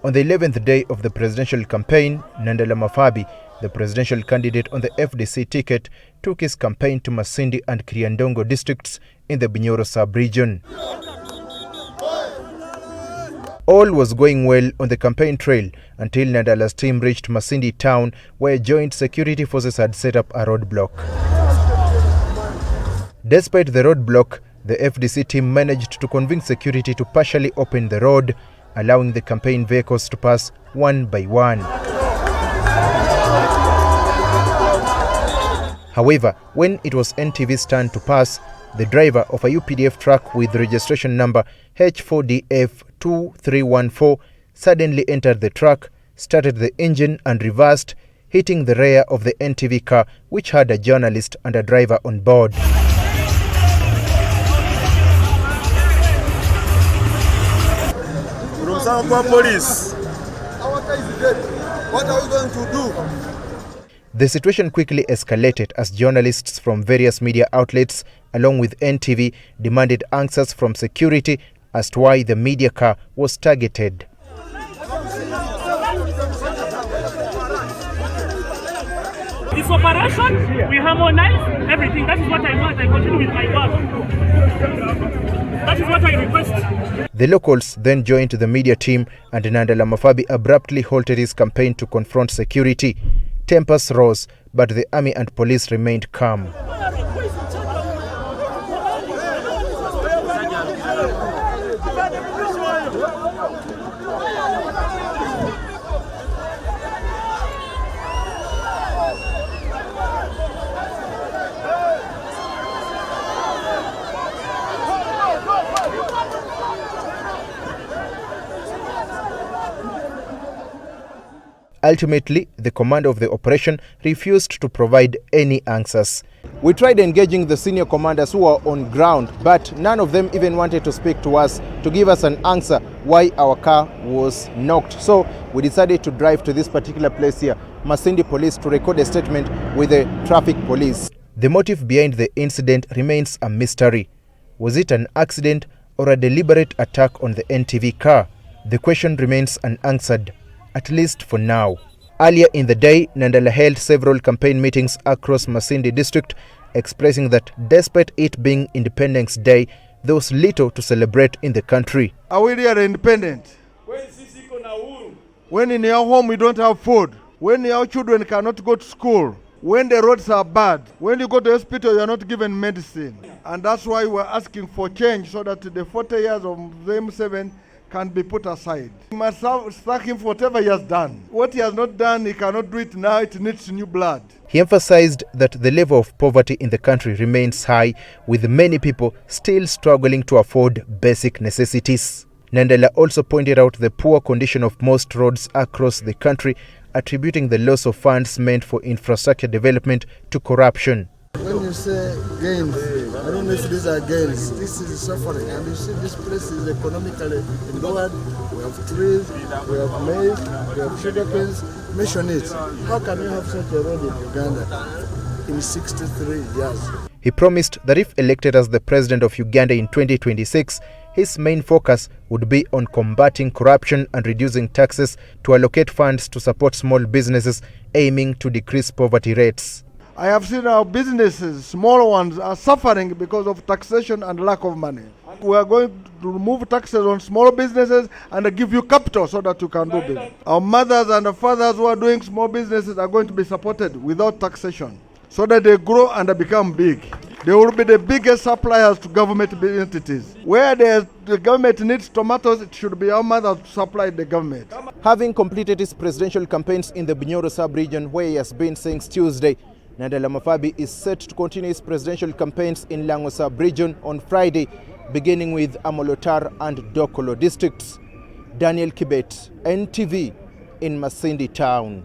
On the 11th day of the presidential campaign, Nandala Mafabi, the presidential candidate on the FDC ticket, took his campaign to Masindi and Kiryandongo districts in the Bunyoro sub-region. All was going well on the campaign trail until Nandala's team reached Masindi town, where joint security forces had set up a roadblock. Despite the roadblock, the FDC team managed to convince security to partially open the road, allowing the campaign vehicles to pass one by one. However, when it was NTV's turn to pass, the driver of a UPDF truck with registration number H4DF2314 suddenly entered the truck, started the engine and reversed, hitting the rear of the NTV car, which had a journalist and a driver on board. Police. Our car is dead. What are we going to do? The situation quickly escalated as journalists from various media outlets, along with NTV, demanded answers from security as to why the media car was targeted. This operation, we harmonize everything. That is what I want. I continue with my work. That is what I request. The locals then joined the media team, and Nandala Mafabi abruptly halted his campaign to confront security. Tempers rose, but the army and police remained calm. Ultimately, the commander of the operation refused to provide any answers. We tried engaging the senior commanders who were on ground, but none of them even wanted to speak to us to give us an answer why our car was knocked. So we decided to drive to this particular place here, Masindi Police, to record a statement with the traffic police. The motive behind the incident remains a mystery. Was it an accident or a deliberate attack on the NTV car? The question remains unanswered, at least for now. Earlier in the day, Nandala held several campaign meetings across Masindi district, expressing that despite it being Independence Day, there was little to celebrate in the country. Are we really independent? When in your home we don't have food, when your children cannot go to school, when the roads are bad, when you go to the hospital you are not given medicine. And that's why we're asking for change, so that the 40 years of the M7 can be put aside. We must sack him for whatever he has done. What he has not done, he cannot do it now. It needs new blood. He emphasized that the level of poverty in the country remains high, with many people still struggling to afford basic necessities. Nandala also pointed out the poor condition of most roads across the country, attributing the loss of funds meant for infrastructure development to corruption. When you say gains, I don't know if these are gains. This is suffering. And you see this place is economically lowered. We have trees, we have maize, we have sugar canes. Mention it. How can you have such a road in Uganda in 63 years? He promised that if elected as the president of Uganda in 2026, his main focus would be on combating corruption and reducing taxes to allocate funds to support small businesses, aiming to decrease poverty rates. I have seen our businesses, small ones, are suffering because of taxation and lack of money. We are going to remove taxes on small businesses and give you capital so that you can do business. Our mothers and fathers who are doing small businesses are going to be supported without taxation, so that they grow and become big. They will be the biggest suppliers to government entities. Where the government needs tomatoes, it should be our mothers to supply the government. Having completed his presidential campaigns in the Bunyoro sub-region, where he has been since Tuesday, Nandala Mafabi is set to continue his presidential campaigns in Lango sub-region on Friday, beginning with Amolotar and Dokolo districts. Daniel Kibet, NTV, in Masindi town.